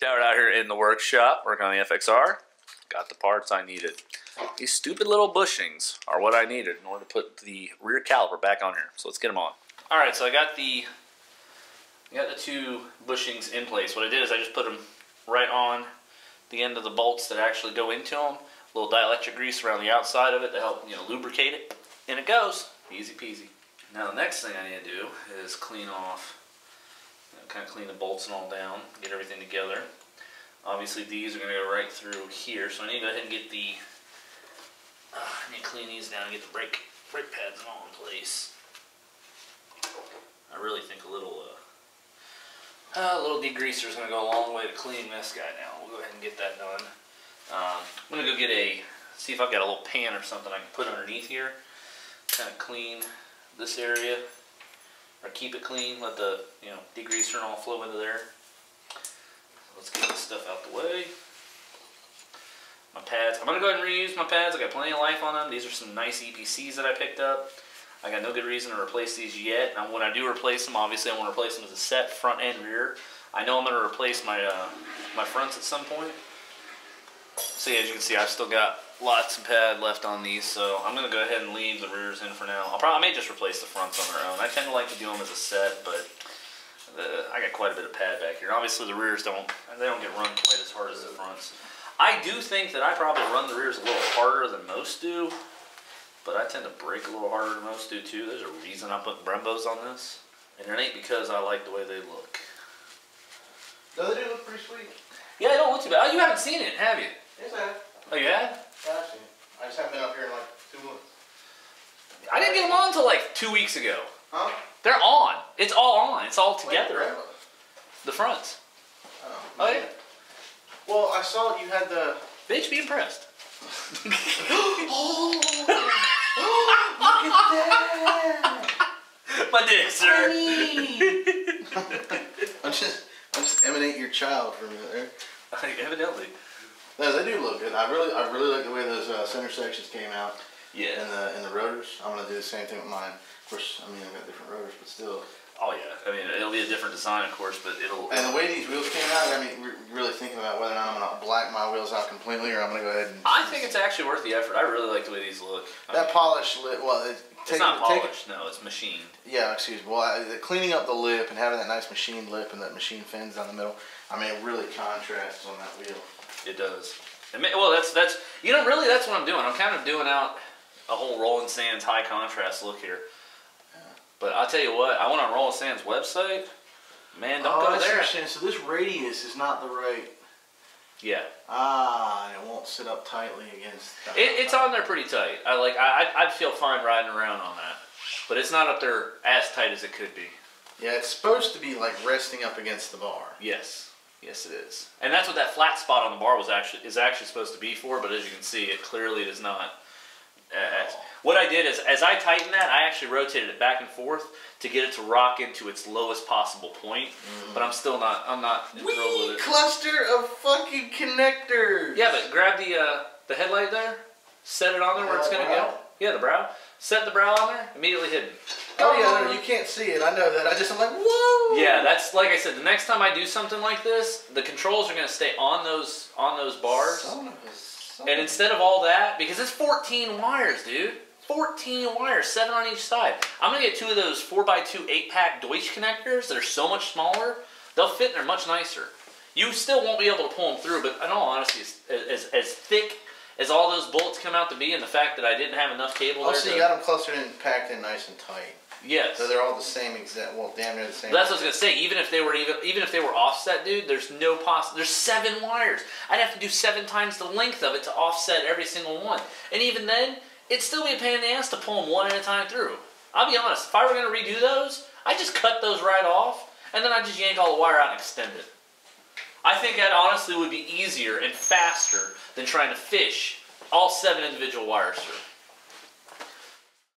Doward out here in the workshop working on the FXR. Got the parts I needed. These stupid little bushings are what I needed in order to put the rear caliper back on here. So let's get them on. Alright, so I got the two bushings in place. What I did is I just put them right on the end of the bolts that actually go into them. A little dielectric grease around the outside of it to help, lubricate it. And it goes. Easy peasy. Now the next thing I need to do is clean off, kind of clean the bolts and all down, get everything together. Obviously these are going to go right through here, so I need to go ahead and get the, I need to clean these down and get the brake pads and all in place. I really think a little degreaser is going to go a long way to clean this guy now. We'll go ahead and get that done. I'm going to go see if I've got a little pan or something I can put underneath here, kind of clean this area, or keep it clean, let the degreaser and all flow into there. Let's get this stuff out the way. My pads, I'm going to go ahead and reuse my pads. I got plenty of life on them. These are some nice EPCs that I picked up. I got no good reason to replace these yet. Now when I do replace them, obviously I want to replace them as a set, front and rear. I know I'm going to replace my my fronts at some point. So as you can see, I've still got lots of pad left on these, so I'm going to go ahead and leave the rears in for now. I may just replace the fronts on their own. I tend to like to do them as a set, but I got quite a bit of pad back here. Obviously the rears don't get run quite as hard as the fronts. I do think that I probably run the rears a little harder than most do, but I tend to brake a little harder than most do too. There's a reason I put Brembos on this, and it ain't because I like the way they look. Doesn't it look pretty sweet? Yeah, they don't look too bad. Oh, you haven't seen it, have you? Yes, I have. Oh, you have? Yeah, I've seen it. I just haven't been up here in like 2 months. I didn't get them on until like 2 weeks ago. Huh? They're on. It's all on. It's all together. Wait, the fronts. Oh yeah. Well, I saw you had the... Bitch, be impressed. Oh, look at that! My dick, sir. I'm just emanate your child for a minute there. Evidently. No, they do look good. I really like the way those center sections came out. Yeah. And the rotors. I'm gonna do the same thing with mine. Of course, I mean I've got different rotors, but still. Oh yeah. I mean it'll be a different design, of course, but it'll. And the way these wheels came out, I mean, we're really thinking about whether or not I'm gonna black my wheels out completely, or I'm gonna go ahead and. I think it's actually worth the effort. I really like the way these look. That polish lip. Well, it's not polished. No, it's machined. Yeah, excuse me. Well, cleaning up the lip and having that nice machined lip and that machined fins down the middle. I mean, it really contrasts on that wheel. It does. Well, that's really that's what I'm doing. I'm kind of doing out a whole Rollin' Sands high contrast look here. Yeah. But I'll tell you what, I went on Rollin' Sands website. Man, don't go there. So this radius is not the right. Yeah. Ah, and it won't sit up tightly against. It's on there pretty tight. I'd feel fine riding around on that, but it's not up there as tight as it could be. Yeah, it's supposed to be like resting up against the bar. Yes. Yes, it is. And that's what that flat spot on the bar is actually supposed to be for, but as you can see, it clearly does not. What I did is, as I tightened that, I actually rotated it back and forth to get it to rock into its lowest possible point, but I'm not thrilled with it. Cluster of fucking connectors! Yeah, but grab the headlight there, set it on there where it's going to go. Yeah, the brow. Set the brow on there, immediately hidden. Oh yeah, no, you can't see it. I know that. I'm like, whoa! Yeah, that's like I said. The next time I do something like this, the controls are going to stay on those bars. And instead of all that, because it's 14 wires, dude. 14 wires, 7 on each side. I'm going to get 2 of those 4x2 8-pack Deutsch connectors that are so much smaller. They'll fit in there much nicer. You still won't be able to pull them through, but in all honesty, as thick as all those bolts come out to be, and the fact that I didn't have enough cable there. Oh, so you got them clustered in, packed in nice and tight. Yes. So they're all the same exact, well, damn near the same. But that's what I was gonna say. Even if they were offset, dude, there's no there's 7 wires. I'd have to do 7 times the length of it to offset every single one. And even then, it'd still be a pain in the ass to pull them one at a time through. I'll be honest. If I were gonna redo those, I'd just cut those right off, and then I'd just yank all the wire out and extend it. I think that honestly would be easier and faster than trying to fish all 7 individual wires through.